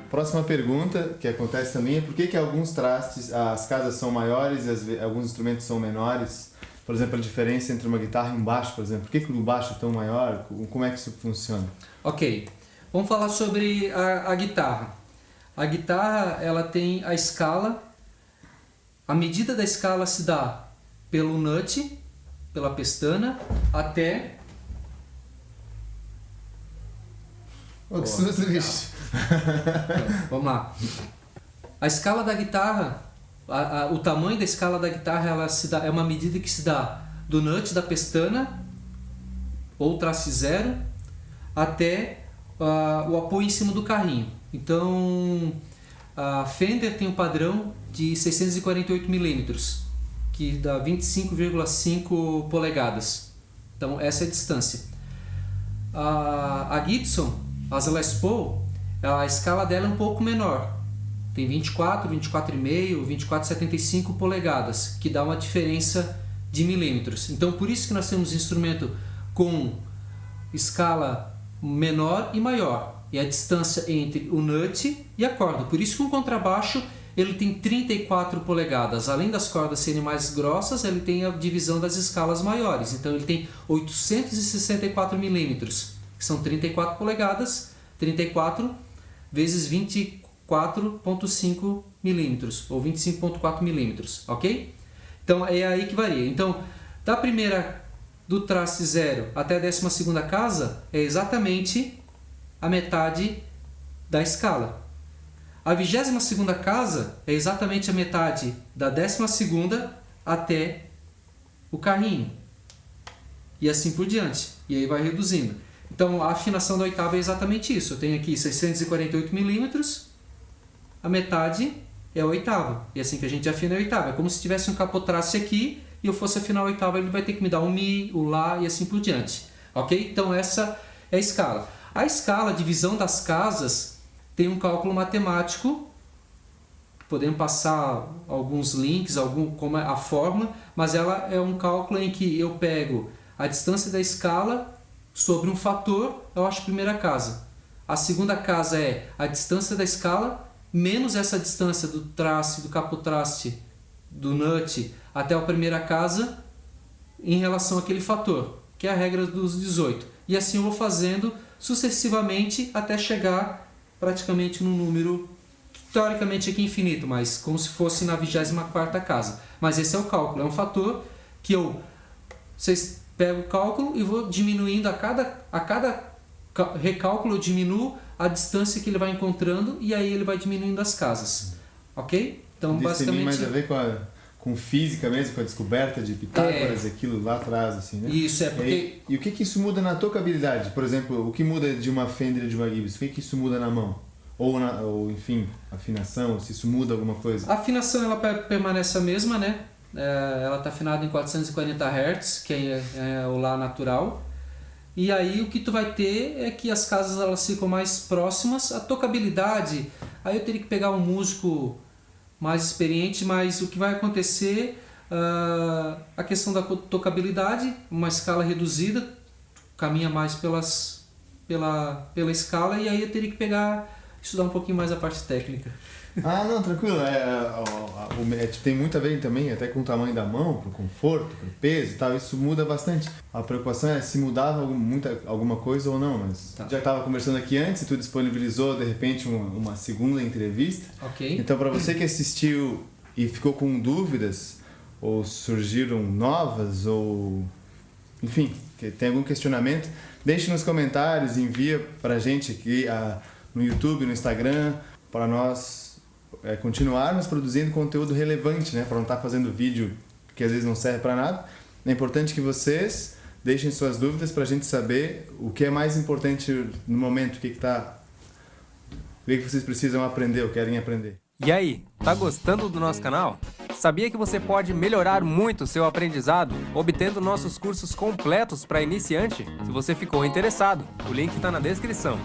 próxima pergunta que acontece também é por que alguns trastes, as casas são maiores e alguns instrumentos são menores? Por exemplo, a diferença entre uma guitarra e um baixo, por exemplo. Por que o baixo é tão maior? Como é que isso funciona? Ok, vamos falar sobre a guitarra. A guitarra, ela tem a escala, a medida da escala se dá pelo nut, pela pestana, até... Oh, que susto, bicho! Vamos lá. A escala da guitarra, o tamanho da escala da guitarra, ela se dá, é uma medida que se dá do nut da pestana, ou traste 0, até o apoio em cima do carrinho. Então, a Fender tem um padrão de 648 milímetros, que dá 25,5 polegadas. Então, essa é a distância. A Gibson, as Les Paul, a escala dela é um pouco menor. Tem 24, 24,5, 24,75 polegadas, que dá uma diferença de milímetros. Então, por isso que nós temos instrumento com escala menor e maior. E a distância entre o nut e a corda. Por isso que um contrabaixo ele tem 34 polegadas. Além das cordas serem mais grossas, ele tem a divisão das escalas maiores. Então, ele tem 864 milímetros, que são 34 polegadas, 34 vezes 24,5 milímetros, ou 25,4 milímetros, ok? Então, é aí que varia. Então, do traste 0 até a 12ª casa, é exatamente a metade da escala. A 22ª casa é exatamente a metade da 12ª até o carrinho. E assim por diante. E aí vai reduzindo. Então, a afinação da oitava é exatamente isso. Eu tenho aqui 648 milímetros, a metade é a oitava. E assim que a gente afina a oitava. É como se tivesse um capotraste aqui e eu fosse afinar a oitava, ele vai ter que me dar um Mi, o Lá e assim por diante. Ok? Então, essa é a escala. A escala, a divisão das casas, tem um cálculo matemático. Podemos passar alguns links, como é a fórmula, mas ela é um cálculo em que eu pego a distância da escala sobre um fator, eu acho a primeira casa. A segunda casa é a distância da escala menos essa distância do traste, do capotraste, do nut até a primeira casa em relação àquele fator, que é a regra dos 18. E assim eu vou fazendo sucessivamente até chegar praticamente num número que teoricamente aqui é infinito, mas como se fosse na 24ª casa. Mas esse é o cálculo, é um fator que vocês pegam o cálculo e vou diminuindo a cada recálculo, eu diminuo a distância que ele vai encontrando e aí ele vai diminuindo as casas. Ok? Então, isso basicamente... tem mais a ver com física mesmo, com a descoberta de Pitágoras, aquilo lá atrás, assim, né? Isso, é porque... E o que isso muda na tocabilidade? Por exemplo, o que muda de uma Fender e de uma Gibson? O que isso muda na mão? Ou enfim, afinação, se isso muda alguma coisa? A afinação, ela permanece a mesma, né? Ela está afinada em 440 Hz, que é o Lá natural. E aí o que tu vai ter é que as casas elas ficam mais próximas. A tocabilidade, aí eu teria que pegar um músico mais experiente, mas o que vai acontecer, a questão da tocabilidade, uma escala reduzida, caminha mais pela escala, e aí eu teria que estudar um pouquinho mais a parte técnica. Ah, não, tranquilo. Tem muito a ver também até com o tamanho da mão, pro conforto, pro peso e tal. Isso muda bastante. A preocupação é se mudava alguma coisa ou não, mas já estava conversando aqui antes e tu disponibilizou de repente uma segunda entrevista. Ok. Então, para você que assistiu e ficou com dúvidas, ou surgiram novas, ou enfim, que tem algum questionamento, deixe nos comentários, envia para a gente aqui no YouTube, no Instagram, para nós continuarmos produzindo conteúdo relevante, né? Para não estar fazendo vídeo que às vezes não serve para nada. É importante que vocês deixem suas dúvidas para a gente saber o que é mais importante no momento, o que vocês precisam aprender ou querem aprender. E aí, tá gostando do nosso canal? Sabia que você pode melhorar muito o seu aprendizado obtendo nossos cursos completos para iniciante? Se você ficou interessado, o link está na descrição.